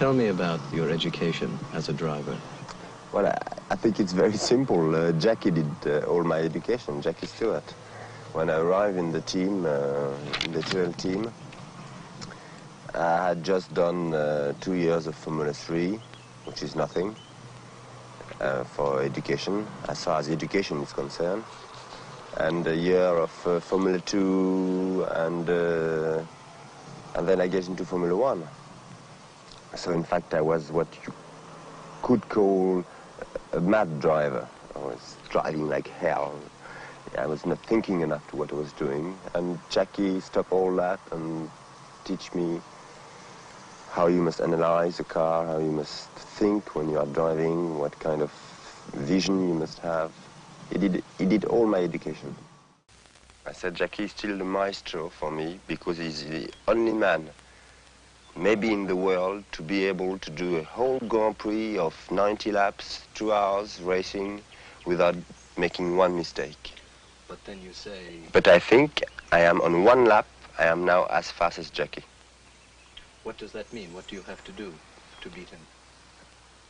Tell me about your education as a driver. Well, I think it's very simple. Jackie did all my education, Jackie Stewart. When I arrived in the team, in the Tyrrell team, I had just done 2 years of Formula 3, which is nothing for education, as far as education is concerned, and a year of Formula 2, and then I get into Formula 1. So in fact, I was what you could call a mad driver. I was driving like hell. I was not thinking enough to what I was doing. And Jackie stopped all that and teach me how you must analyze a car, how you must think when you are driving, what kind of vision you must have. He did all my education. I said Jackie is still the maestro for me because he's the only man, maybe in the world, to be able to do a whole Grand Prix of 90 laps, 2 hours racing without making one mistake. But then you say... But I think I am on one lap, I am now as fast as Jackie. What does that mean? What do you have to do to beat him?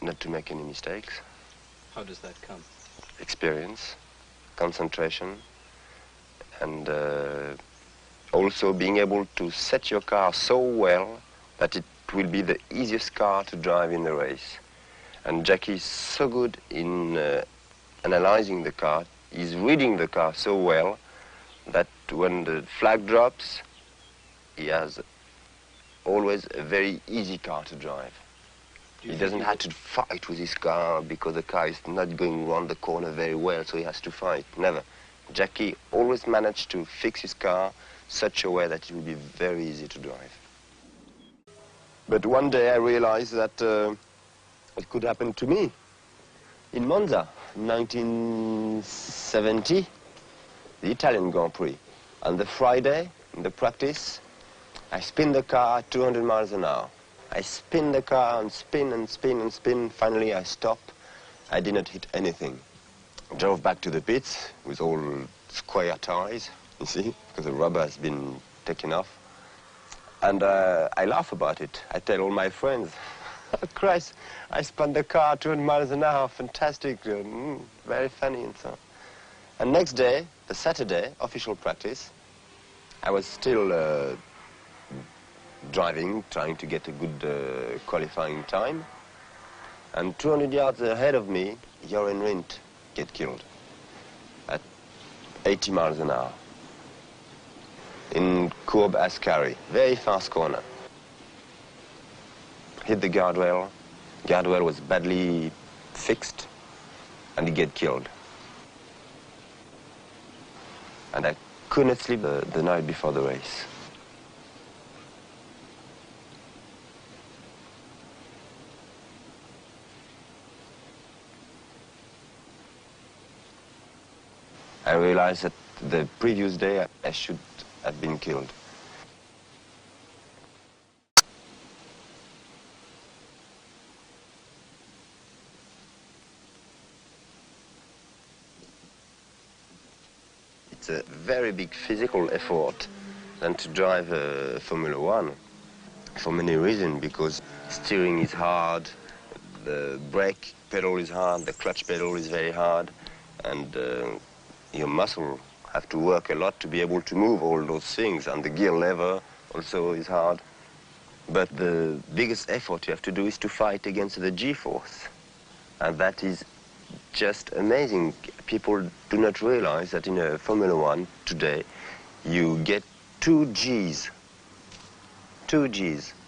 Not to make any mistakes. How does that come? Experience, concentration, and also being able to set your car so well that it will be the easiest car to drive in the race. And Jackie is so good in analyzing the car. He's reading the car so well that when the flag drops, he has always a very easy car to drive. He doesn't have to fight with his car because the car is not going around the corner very well, so he has to fight. Never. Jackie always managed to fix his car such a way that it will be very easy to drive. But one day I realized that it could happen to me. In Monza, 1970, the Italian Grand Prix. On the Friday, in the practice, I spin the car at 200 miles an hour. I spin the car and spin and spin and spin. Finally, I stop. I did not hit anything. I drove back to the pits with all square tires, you see, because the rubber has been taken off. And I laugh about it. I tell all my friends, oh, Christ, I spun the car 200 miles an hour, fantastic, very funny and so on. And next day, the Saturday, official practice, I was still driving, trying to get a good qualifying time. And 200 yards ahead of me, Joren Rindt get killed at 80 miles an hour in Courbe Ascari, very fast corner. Hit the guardrail. Guardrail was badly fixed, and he get killed. And I couldn't sleep the night before the race. I realized that the previous day I should have been killed. It's a very big physical effort than to drive Formula 1 for many reasons, because steering is hard, the brake pedal is hard, the clutch pedal is very hard, and your muscle have to work a lot to be able to move all those things, and the gear lever also is hard. But the biggest effort you have to do is to fight against the G-force, and that is just amazing. People do not realize that in a Formula 1 today, you get 2 Gs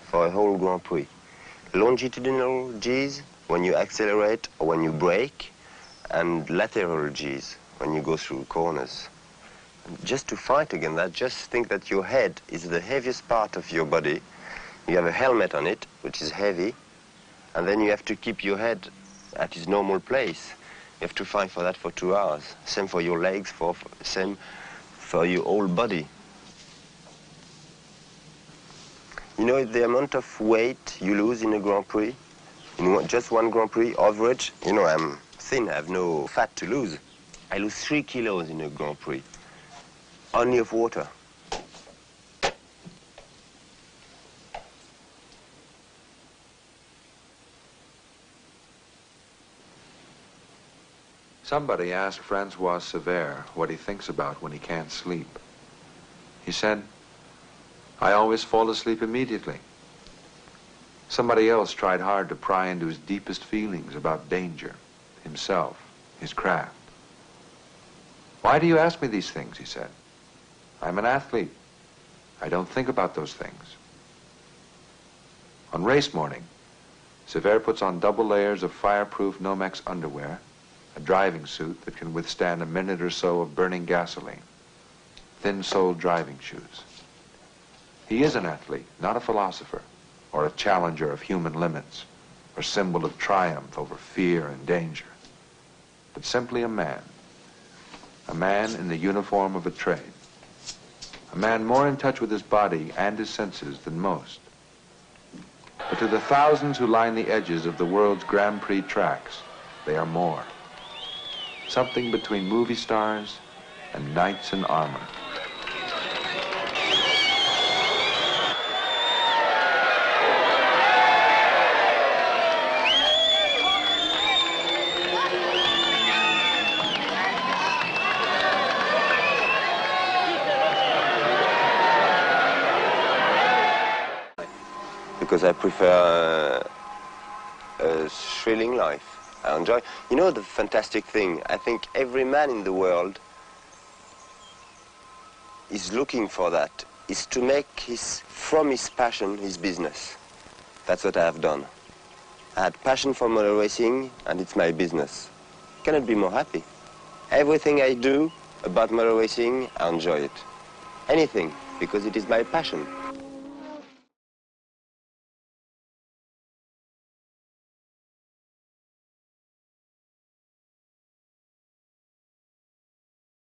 for a whole Grand Prix. Longitudinal Gs when you accelerate or when you brake, and lateral Gs when you go through corners. Just to fight against that, just think that your head is the heaviest part of your body. You have a helmet on it, which is heavy, and then you have to keep your head at its normal place. You have to fight for that for 2 hours. Same for your legs, same for your whole body. You know the amount of weight you lose in a Grand Prix? In just one Grand Prix, average, you know, I'm thin, I have no fat to lose. I lose 3 kilos in a Grand Prix, only of water. Somebody asked François Cevert what he thinks about when he can't sleep. He said, "I always fall asleep immediately." Somebody else tried hard to pry into his deepest feelings about danger, himself, his craft. "Why do you ask me these things?" he said. "I'm an athlete. I don't think about those things." On race morning, Cevert puts on double layers of fireproof Nomex underwear, a driving suit that can withstand a minute or so of burning gasoline, thin-soled driving shoes. He is an athlete, not a philosopher, or a challenger of human limits, or symbol of triumph over fear and danger, but simply a man in the uniform of a trade, a man more in touch with his body and his senses than most. But to the thousands who line the edges of the world's Grand Prix tracks, they are more. Something between movie stars and knights in armor. Because I prefer a thrilling life. I enjoy. You know the fantastic thing, I think every man in the world is looking for that, is to make from his passion his business. That's what I have done. I had passion for motor racing and it's my business. Cannot be more happy. Everything I do about motor racing, I enjoy it. Anything, because it is my passion.